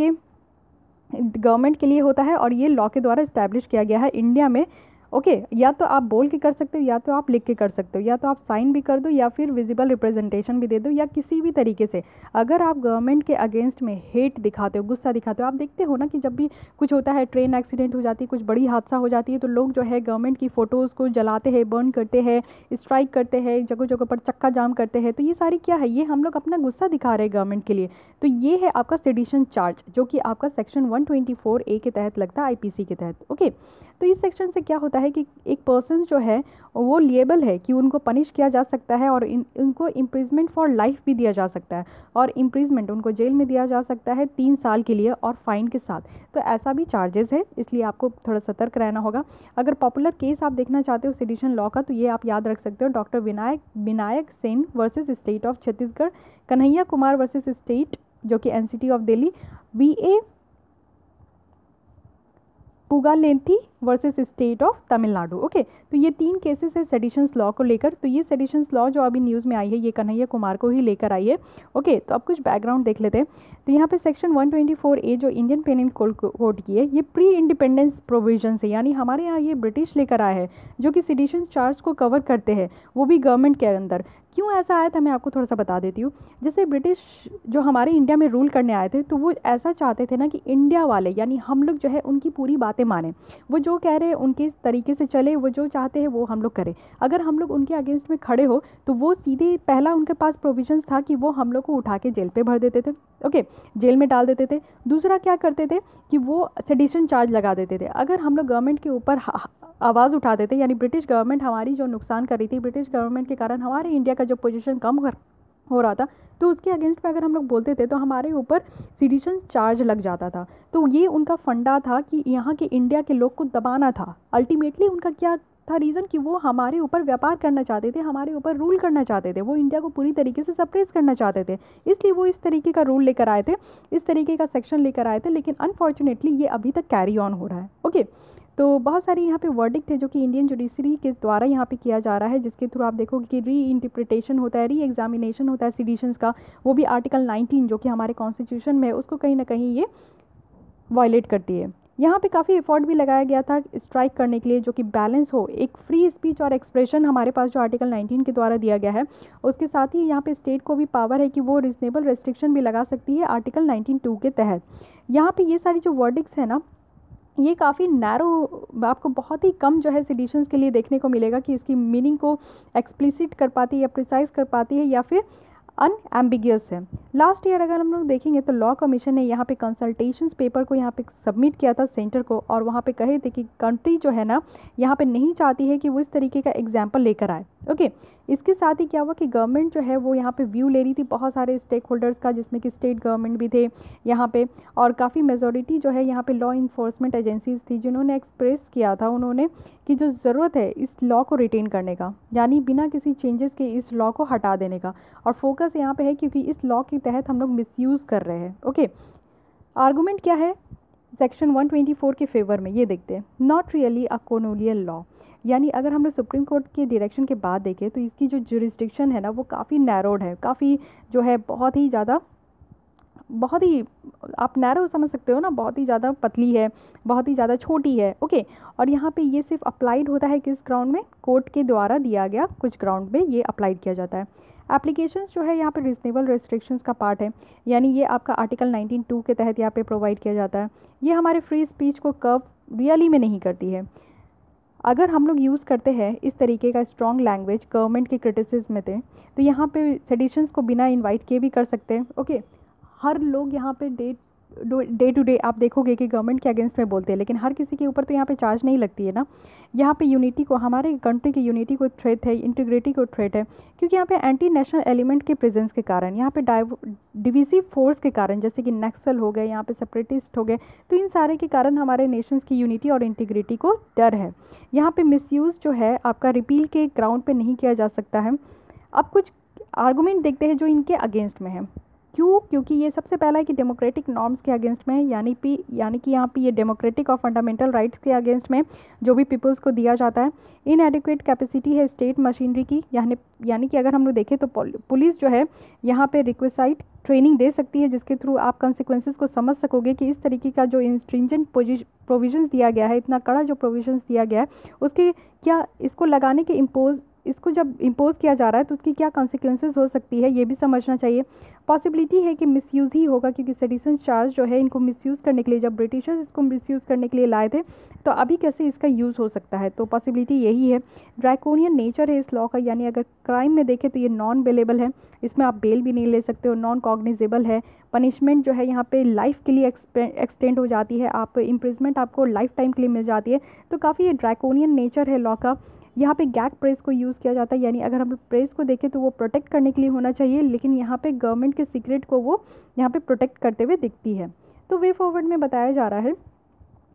के लिए होता है, और ये लॉ के द्वारा इस्टेब्लिश किया गया है इंडिया में। ओके, या तो आप बोल के कर सकते हो, या तो आप लिख के कर सकते हो, या तो आप साइन भी कर दो, या फिर विजिबल रिप्रेजेंटेशन भी दे दो, या किसी भी तरीके से। अगर आप गवर्नमेंट के अगेंस्ट में हेट दिखाते हो, गुस्सा दिखाते हो, आप देखते हो ना कि जब भी कुछ होता है, ट्रेन एक्सीडेंट हो जाती है, कुछ बड़ी हादसा हो जाती है, तो लोग जो है गवर्नमेंट की फ़ोटोज़ को जलाते हैं, बर्न करते हैं, स्ट्राइक करते हैं, जगह जगह पर चक्का जाम करते हैं। तो ये सारी क्या है, ये हम लोग अपना गुस्सा दिखा रहे हैं गवर्नमेंट के लिए। तो ये है आपका सेडिशन चार्ज, जो कि आपका सेक्शन 124A के तहत लगता है, आईपीसी के तहत। ओके, तो इस सेक्शन से क्या होता है कि एक पर्सन जो है वो लिएबल है कि उनको पनिश किया जा सकता है, और उनको इम्प्रिजमेंट फॉर लाइफ भी दिया जा सकता है, और इम्प्रिजमेंट उनको जेल में दिया जा सकता है 3 साल के लिए, और फाइन के साथ। तो ऐसा भी चार्जेस है, इसलिए आपको थोड़ा सतर्क रहना होगा। अगर पॉपुलर केस आप देखना चाहते हो सेडिशन लॉ का, तो ये आप याद रख सकते हो, doctor Vinayak Sen versus state of Chhattisgarh, Kanhaiya Kumar versus state जो कि NCT of Delhi, VA Pugalenthi versus state of Tamil Nadu. Okay, तो ये 3 केसेस है सेडिशंस लॉ को लेकर। तो ये सेडिशंस लॉ जो अभी न्यूज़ में आई है, ये कन्हैया कुमार को ही लेकर आई है। ओके, तो अब कुछ बैकग्राउंड देख लेते हैं। तो यहाँ पे सेक्शन 124A जो इंडियन पेनल कोड की है, ये प्री इंडिपेंडेंस प्रोविजन है, यानी हमारे यहाँ ये ब्रिटिश लेकर आए हैं, जो कि सेडिशंस चार्ज को कवर करते हैं, वो भी गवर्नमेंट के अंदर। क्यों ऐसा आया था मैं आपको थोड़ा सा बता देती हूँ। जैसे ब्रिटिश जो हमारे इंडिया में रूल करने आए थे, तो वो ऐसा चाहते थे ना कि इंडिया वाले यानी हम लोग जो है उनकी पूरी बातें माने, वो जो कह रहे हैं उनके तरीके से चले, वो जो चाहते हैं वो हम लोग करें। अगर हम लोग उनके अगेंस्ट में खड़े हो तो वो सीधे पहला उनके पास प्रोविजंस था कि वो हम लोग को उठा के जेल पे भर देते थे। ओके, जेल में डाल देते थे। दूसरा क्या करते थे कि वो सेडिशन चार्ज लगा देते थे। अगर हम लोग गवर्नमेंट के ऊपर आवाज़ उठाते थे, यानी ब्रिटिश गवर्नमेंट हमारी जो नुकसान कर रही थी, ब्रिटिश गवर्नमेंट के कारण हमारे इंडिया का जो पोजीशन कम हो रहा था, तो उसके अगेंस्ट में अगर हम लोग बोलते थे तो हमारे ऊपर सेडिशन चार्ज लग जाता था। तो ये उनका फंडा था कि यहाँ के इंडिया के लोग को दबाना था। अल्टीमेटली उनका क्या था रीज़न कि वो हमारे ऊपर व्यापार करना चाहते थे, हमारे ऊपर रूल करना चाहते थे, वो इंडिया को पूरी तरीके से सप्रेस करना चाहते थे। इसलिए वो इस तरीके का रूल लेकर आए थे, इस तरीके का सेक्शन लेकर आए थे। लेकिन अनफॉर्चुनेटली ये अभी तक कैरी ऑन हो रहा है। ओके, तो बहुत सारी यहाँ पे वर्डिक्ट है जो कि इंडियन जुडिशरी के द्वारा यहाँ पे किया जा रहा है, जिसके थ्रू आप देखोगे कि री इंटरप्रिटेशन होता है, री एग्जामिनेशन होता है सेडिशंस का। वो भी आर्टिकल 19 जो कि हमारे कॉन्स्टिट्यूशन में है, उसको कहीं ना कहीं ये वायलेट करती है। यहाँ पे काफ़ी एफर्ट भी लगाया गया था स्ट्राइक करने के लिए, जो कि बैलेंस हो, एक फ्री स्पीच और एक्सप्रेशन हमारे पास जो आर्टिकल 19 के द्वारा दिया गया है। उसके साथ ही यहाँ पे स्टेट को भी पावर है कि वो रिजनेबल रेस्ट्रिक्शन भी लगा सकती है आर्टिकल 19(2) के तहत। यहाँ पे ये सारी जो वर्डिक्स है ना, ये काफ़ी नैरो, आपको बहुत ही कम जो है सेडिशंस के लिए देखने को मिलेगा कि इसकी मीनिंग को एक्सप्लिसिट कर पाती है या प्रिसाइज कर पाती है, या फिर अनएम्बिगियस है। लास्ट ईयर अगर हम लोग देखेंगे तो लॉ कमीशन ने यहाँ पे कंसल्टेशंस पेपर को यहाँ पे सबमिट किया था सेंटर को, और वहाँ पे कहे थे कि कंट्री जो है ना यहाँ पे नहीं चाहती है कि वो इस तरीके का एग्जाम्पल लेकर आए। ओके, इसके साथ ही क्या हुआ कि गवर्नमेंट जो है वो यहाँ पे व्यू ले रही थी बहुत सारे स्टेक होल्डर्स का, जिसमें कि स्टेट गवर्नमेंट भी थे यहाँ पे, और काफ़ी मेजॉरिटी जो है यहाँ पे लॉ इन्फोर्समेंट एजेंसीज थी जिन्होंने एक्सप्रेस किया था उन्होंने कि जो ज़रूरत है इस लॉ को रिटेन करने का, यानी बिना किसी चेंजेस के इस लॉ को हटा देने का। और फोकस यहाँ पे है क्योंकि इस लॉ के तहत हम लोग मिसयूज़ कर रहे हैं। ओके, आर्गूमेंट क्या है सेक्शन 124 के फेवर में, ये देखते हैं। Not really a colonial law, यानी अगर हम लोग सुप्रीम कोर्ट के डायरेक्शन के बाद देखें तो इसकी जो जुरिस्डिक्शन है ना वो काफ़ी नैरोड है, काफ़ी जो है बहुत ही ज़्यादा, बहुत ही आप नैरो समझ सकते हो ना, बहुत ही ज़्यादा पतली है, बहुत ही ज़्यादा छोटी है। ओके, और यहाँ पे ये सिर्फ अप्लाइड होता है किस ग्राउंड में, कोर्ट के द्वारा दिया गया कुछ ग्राउंड में ये अप्लाइड किया जाता है। एप्लीकेशंस जो है यहाँ पे रिजनेबल रेस्ट्रिक्शंस का पार्ट है, यानी ये आपका आर्टिकल 19(2) के तहत यहाँ पे प्रोवाइड किया जाता है। ये हमारे फ्री स्पीच को कर्व रियली में नहीं करती है। अगर हम लोग यूज़ करते हैं इस तरीके का स्ट्रॉन्ग लैंग्वेज गवर्नमेंट के क्रिटिसिज्म में थे, तो यहाँ पे सेडिशंस को बिना इनवाइट किए भी कर सकते हैं। ओके, हर लोग यहाँ पे डे टू डे आप देखोगे कि गवर्नमेंट के अगेंस्ट में बोलते हैं, लेकिन हर किसी के ऊपर तो यहाँ पे चार्ज नहीं लगती है ना। यहाँ पे यूनिटी को, हमारे कंट्री की यूनिटी को थ्रेट है, इंटीग्रिटी को थ्रेट है, क्योंकि यहाँ पे एंटी नेशनल एलिमेंट के प्रेजेंस के कारण, यहाँ पे डिविसिव फोर्स के कारण, जैसे कि नक्सल हो गए, यहाँ पे सेपरेटिस्ट हो गए, तो इन सारे के कारण हमारे नेशंस की यूनिटी और इंटीग्रिटी को डर है। यहाँ पे मिसयूज़ जो है आपका रिपील के ग्राउंड पे नहीं किया जा सकता है। अब कुछ आर्गूमेंट देखते हैं जो इनके अगेंस्ट में है। क्यों? क्योंकि ये सबसे पहला है कि डेमोक्रेटिक नॉर्म्स के अगेंस्ट में है, यानी कि यहाँ पे ये डेमोक्रेटिक और फंडामेंटल राइट्स के अगेंस्ट में जो भी पीपल्स को दिया जाता है। इनएडिक्वेट कैपेसिटी है स्टेट मशीनरी की, यानी कि अगर हम लोग देखें तो पुलिस जो है यहाँ पे रिक्वेसाइट ट्रेनिंग दे सकती है, जिसके थ्रू आप कंसिक्वेंसेस को समझ सकोगे कि इस तरीके का जो इंस्ट्रिंजेंट प्रोविजंस दिया गया है, इतना कड़ा जो प्रोविजंस दिया गया है, उसके क्या, इसको लगाने के इसको जब इम्पोज किया जा रहा है तो उसकी क्या कॉन्सिक्वेंसेस हो सकती है, ये भी समझना चाहिए। पॉसिबिलिटी है कि मिसयूज़ ही होगा, क्योंकि सेडिशन चार्ज जो है इनको मिसयूज़ करने के लिए, जब ब्रिटिशर्स इसको मिसयूज़ करने के लिए लाए थे, तो अभी कैसे इसका यूज़ हो सकता है, तो पॉसिबिलिटी यही है। ड्रैकोनियन नेचर है इस लॉ का, यानी अगर क्राइम में देखें तो ये नॉन बेलेबल है, इसमें आप बेल भी नहीं ले सकते हो, नॉन कॉग्निजेबल है। पनिशमेंट जो है यहाँ पे लाइफ के लिए एक्सटेंड हो जाती है, आप इम्प्रिजमेंट आपको लाइफ टाइम के लिए मिल जाती है, तो काफ़ी ये ड्रैकोनियन नेचर है लॉ का। यहाँ पे गैग प्रेस को यूज़ किया जाता है, यानी अगर हम प्रेस को देखें तो वो प्रोटेक्ट करने के लिए होना चाहिए, लेकिन यहाँ पे गवर्नमेंट के सीक्रेट को वो यहाँ पे प्रोटेक्ट करते हुए दिखती है। तो वे फॉरवर्ड में बताया जा रहा है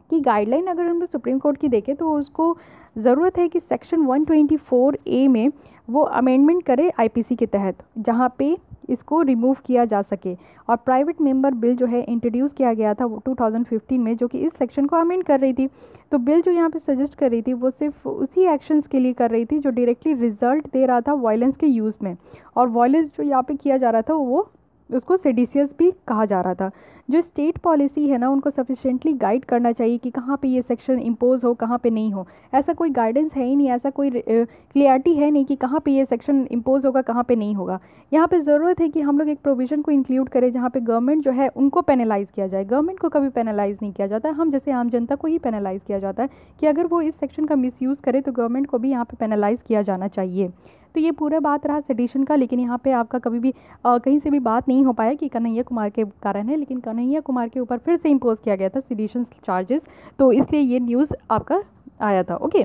कि गाइडलाइन अगर हम सुप्रीम कोर्ट की देखें तो उसको ज़रूरत है कि सेक्शन 124A में वो अमेंडमेंट करे आईपीसी के तहत, जहाँ पे इसको रिमूव किया जा सके। और प्राइवेट मेंबर बिल जो है इंट्रोड्यूस किया गया था वो 2015 में, जो कि इस सेक्शन को अमेंड कर रही थी। तो बिल जो यहाँ पे सजेस्ट कर रही थी वो सिर्फ उसी एक्शंस के लिए कर रही थी जो डायरेक्टली रिजल्ट दे रहा था वायलेंस के यूज़ में, और वायलेंस जो यहाँ पे किया जा रहा था वो उसको सेडिशियस भी कहा जा रहा था। जो स्टेट पॉलिसी है ना उनको सफिशिएंटली गाइड करना चाहिए कि कहाँ पे ये सेक्शन इम्पोज हो, कहाँ पे नहीं हो। ऐसा कोई गाइडेंस है ही नहीं, ऐसा कोई क्लियरिटी है नहीं कि कहाँ पे ये सेक्शन इम्पोज होगा, कहाँ पे नहीं होगा। यहाँ पे ज़रूरत है कि हम लोग एक प्रोविज़न को इंक्लूड करें जहाँ पे गवर्नमेंट जो है उनको पेनलाइज़ किया जाए। गवर्नमेंट को कभी पेनलाइज़ नहीं किया जाता है, हम जैसे आम जनता को ही पेनलाइज़ किया जाता है कि अगर वो इस सेक्शन का मिसयूज़ करे तो गवर्नमेंट को भी यहाँ पे पेनलाइज़ किया जाना चाहिए। तो ये पूरा बात रहा सेडिशन का, लेकिन यहाँ पे आपका कभी भी कहीं से भी बात नहीं हो पाया कि कन्हैया कुमार के कारण है, लेकिन कन्हैया कुमार के ऊपर फिर से इम्पोज किया गया था सेडिशन चार्जेस, तो इसलिए ये न्यूज़ आपका आया था। ओके,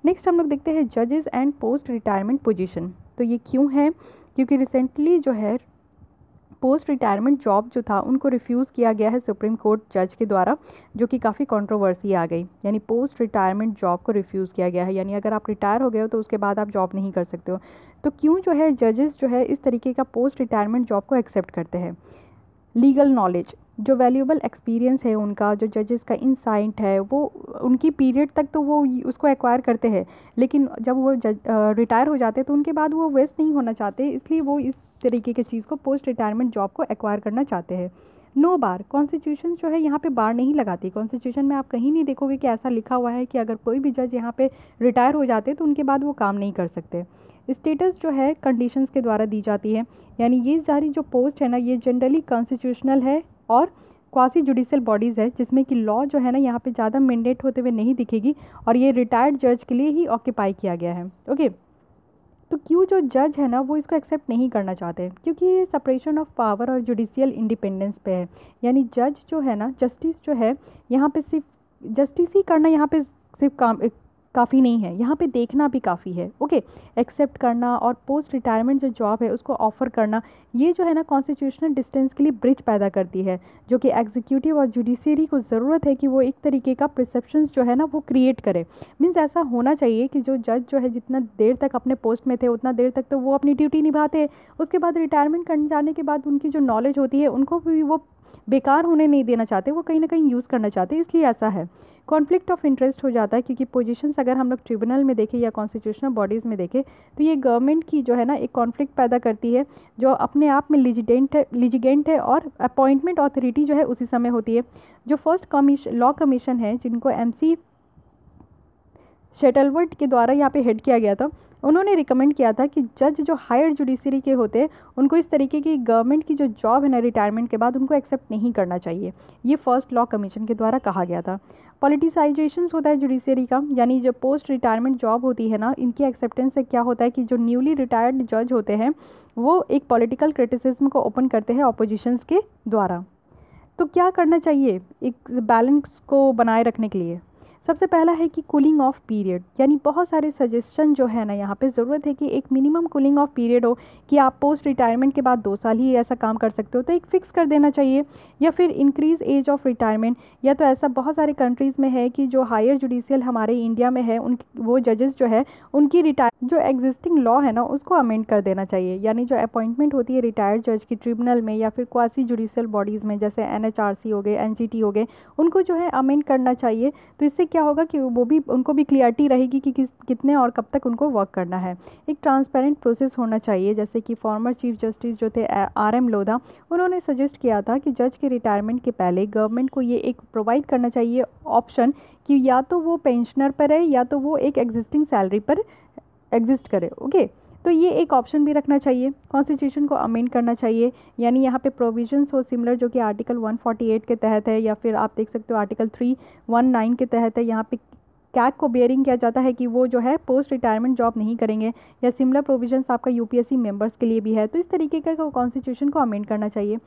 नेक्स्ट हम लोग देखते हैं जजेस एंड पोस्ट रिटायरमेंट पोजीशन। तो ये क्यों है? क्योंकि रिसेंटली जो है पोस्ट रिटायरमेंट जॉब जो था उनको रिफ्यूज़ किया गया है सुप्रीम कोर्ट जज के द्वारा, जो कि काफ़ी कंट्रोवर्सी आ गई। यानी पोस्ट रिटायरमेंट जॉब को रिफ्यूज़ किया गया है, यानी अगर आप रिटायर हो गए हो तो उसके बाद आप जॉब नहीं कर सकते हो। तो क्यों जो है जजेस जो है इस तरीके का पोस्ट रिटायरमेंट जॉब को एक्सेप्ट करते हैं? लीगल नॉलेज, जो वैल्यूएबल एक्सपीरियंस है उनका, जो जजेस का इंसाइट है, वो उनकी पीरियड तक तो वो उसको एक्वायर करते हैं, लेकिन जब वो रिटायर हो जाते हैं तो उनके बाद वो वेस्ट नहीं होना चाहते, इसलिए वो इस तरीके की चीज़ को पोस्ट रिटायरमेंट जॉब को एक्वायर करना चाहते हैं। नो बार, कॉन्स्टिट्यूशन जो है यहाँ पे बार नहीं लगाती। कॉन्स्टिट्यूशन में आप कहीं नहीं देखोगे कि ऐसा लिखा हुआ है कि अगर कोई भी जज यहाँ पे रिटायर हो जाते तो उनके बाद वो काम नहीं कर सकते। स्टेटस जो है कंडीशंस के द्वारा दी जाती है, यानी ये सारी जो पोस्ट है ना ये जनरली कॉन्स्टिट्यूशनल है और क्वासी जुडिशियल बॉडीज़ है, जिसमें कि लॉ जो है ना यहाँ पे ज़्यादा मैंडेट होते हुए नहीं दिखेगी, और ये रिटायर्ड जज के लिए ही ऑक्यूपाई किया गया है। ओके, तो क्यों जो जज है ना वो इसको एक्सेप्ट नहीं करना चाहते, क्योंकि ये सेपरेशन ऑफ पावर और जुडिशियल इंडिपेंडेंस पे है। यानी जज जो है ना, जस्टिस जो है यहाँ पे सिर्फ जस्टिस ही करना यहाँ पे सिर्फ काफ़ी नहीं है, यहाँ पे देखना भी काफ़ी है। ओके, एक्सेप्ट करना और पोस्ट रिटायरमेंट जो जॉब है उसको ऑफ़र करना, ये जो है ना कॉन्स्टिट्यूशनल डिस्टेंस के लिए ब्रिज पैदा करती है, जो कि एग्जीक्यूटिव और जुडिशरी को ज़रूरत है कि वो एक तरीके का परसेप्शंस जो है ना वो क्रिएट करे। मीन्स ऐसा होना चाहिए कि जो जज जो है जितना देर तक अपने पोस्ट में थे उतना देर तक तो वो अपनी ड्यूटी निभाते, उसके बाद रिटायरमेंट करने जाने के बाद उनकी जो नॉलेज होती है उनको भी वो बेकार होने नहीं देना चाहते, वो कहीं ना कहीं यूज़ करना चाहते, इसलिए ऐसा है। कॉन्फ्लिक्ट ऑफ इंटरेस्ट हो जाता है, क्योंकि पोजीशंस अगर हम लोग ट्रिब्यूनल में देखें या कॉन्स्टिट्यूशनल बॉडीज़ में देखें तो ये गवर्नमेंट की जो है ना एक कॉन्फ्लिक्ट पैदा करती है, जो अपने आप में लिजिडेंट है और अपॉइंटमेंट अथॉरिटी जो है उसी समय होती है। जो फर्स्ट लॉ कमीशन है जिनको MC शेटलवर्ट के द्वारा यहाँ पे हेड किया गया था, उन्होंने रिकमेंड किया था कि जज जो हायर जुडिशरी के होते हैं उनको इस तरीके की गवर्नमेंट की जो जॉब है ना रिटायरमेंट के बाद उनको एक्सेप्ट नहीं करना चाहिए। ये फर्स्ट लॉ कमीशन के द्वारा कहा गया था। पॉलिटिसाइजेशंस होता है जुडिशरी का, यानी जो पोस्ट रिटायरमेंट जॉब होती है ना, इनकी एक्सेप्टेंस से क्या होता है कि जो न्यूली रिटायर्ड जज होते हैं वो एक पॉलिटिकल क्रिटिसिज्म को ओपन करते हैं ऑपोजिशंस के द्वारा। तो क्या करना चाहिए एक बैलेंस को बनाए रखने के लिए? सबसे पहला है कि कूलिंग ऑफ पीरियड, यानी बहुत सारे सजेशन जो है ना यहाँ पे ज़रूरत है कि एक मिनिमम कूलिंग ऑफ पीरियड हो कि आप पोस्ट रिटायरमेंट के बाद 2 साल ही ऐसा काम कर सकते हो, तो एक फ़िक्स कर देना चाहिए। या फिर इंक्रीज़ एज ऑफ रिटायरमेंट, या तो ऐसा बहुत सारे कंट्रीज़ में है कि जो हायर जुडिशियल हमारे इंडिया में है उन वो जजेस जो है उनकी जो एग्जिस्टिंग लॉ है ना उसको अमेंड कर देना चाहिए। यानी जो अपॉइंटमेंट होती है रिटायर्ड जज की ट्रिब्यूनल में या फिर क्वासी जुडिशियल बॉडीज़ में जैसे NHRC हो गए, NGT हो गए, उनको जो है अमेंड करना चाहिए। तो इससे क्या होगा कि वो भी उनको भी क्लियरिटी रहेगी कि कितने और कब तक उनको वर्क करना है। एक ट्रांसपेरेंट प्रोसेस होना चाहिए, जैसे कि फॉर्मर चीफ जस्टिस जो थे RM लोधा, उन्होंने सजेस्ट किया था कि जज के रिटायरमेंट के पहले गवर्नमेंट को ये एक प्रोवाइड करना चाहिए ऑप्शन कि या तो वो पेंशनर पर है या तो वो एक एग्जिस्टिंग सैलरी पर एग्जिस्ट करे। ओके, तो ये एक ऑप्शन भी रखना चाहिए। कॉन्स्टिट्यूशन को अमेंड करना चाहिए, यानी यहाँ पे प्रोविजंस हो सिमिलर जो कि आर्टिकल 148 के तहत है, या फिर आप देख सकते हो आर्टिकल 319 के तहत है। यहाँ पे कैग को बेयरिंग किया जाता है कि वो जो है पोस्ट रिटायरमेंट जॉब नहीं करेंगे, या सिमिलर प्रोविजंस आपका UPSC मेंबर्स के लिए भी है। तो इस तरीके का कॉन्स्टिट्यूशन को अमेंड करना चाहिए।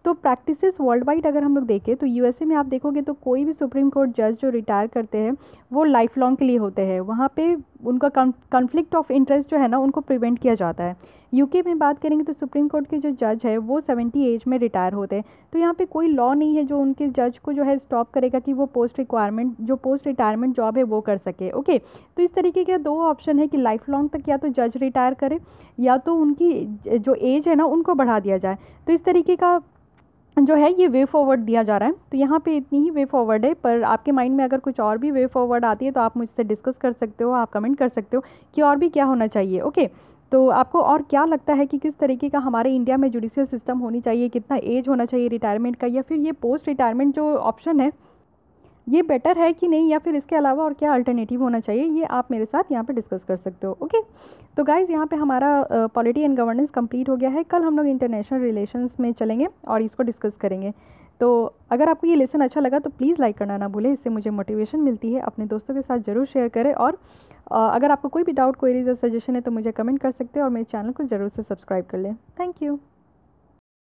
तो प्रैक्टिसेस वर्ल्ड वाइड अगर हम लोग देखें तो USA में आप देखोगे तो कोई भी सुप्रीम कोर्ट जज जो रिटायर करते हैं वो लाइफ लॉन्ग के लिए होते हैं। वहाँ पे उनका कॉन्फ्लिक्ट ऑफ इंटरेस्ट जो है ना उनको प्रिवेंट किया जाता है। UK में बात करेंगे तो सुप्रीम कोर्ट के जो जज है वो 70 एज में रिटायर होते हैं। तो यहाँ पे कोई लॉ नहीं है जो उनके जज को जो है स्टॉप करेगा कि वो पोस्ट रिटायरमेंट जॉब है वो कर सके। ओके, तो इस तरीके के 2 ऑप्शन है कि लाइफ लॉन्ग तक या तो जज रिटायर करे या तो उनकी जो एज है ना उनको बढ़ा दिया जाए। तो इस तरीके का जो है ये वे फॉरवर्ड दिया जा रहा है। तो यहाँ पे इतनी ही वे फॉरवर्ड है, पर आपके माइंड में अगर कुछ और भी वे फॉरवर्ड आती है तो आप मुझसे डिस्कस कर सकते हो, आप कमेंट कर सकते हो कि और भी क्या होना चाहिए। ओके, तो आपको और क्या लगता है कि किस तरीके का हमारे इंडिया में जुडिशियल सिस्टम होनी चाहिए, कितना एज होना चाहिए रिटायरमेंट का, या फिर ये पोस्ट रिटायरमेंट जो ऑप्शन है ये बेटर है कि नहीं, या फिर इसके अलावा और क्या अल्टरनेटिव होना चाहिए, ये आप मेरे साथ यहाँ पे डिस्कस कर सकते हो। ओके, तो गाइज़ यहाँ पे हमारा पॉलिटी एंड गवर्नेंस कंप्लीट हो गया है। कल हम लोग इंटरनेशनल रिलेशंस में चलेंगे और इसको डिस्कस करेंगे। तो अगर आपको ये लेसन अच्छा लगा तो प्लीज़ लाइक करना ना भूलें, इससे मुझे मोटिवेशन मिलती है। अपने दोस्तों के साथ ज़रूर शेयर करें, और अगर आपको कोई भी डाउट, क्वेरीज या सजेशन है तो मुझे कमेंट कर सकते हैं, और मेरे चैनल को ज़रूर से सब्सक्राइब कर लें। Thank you.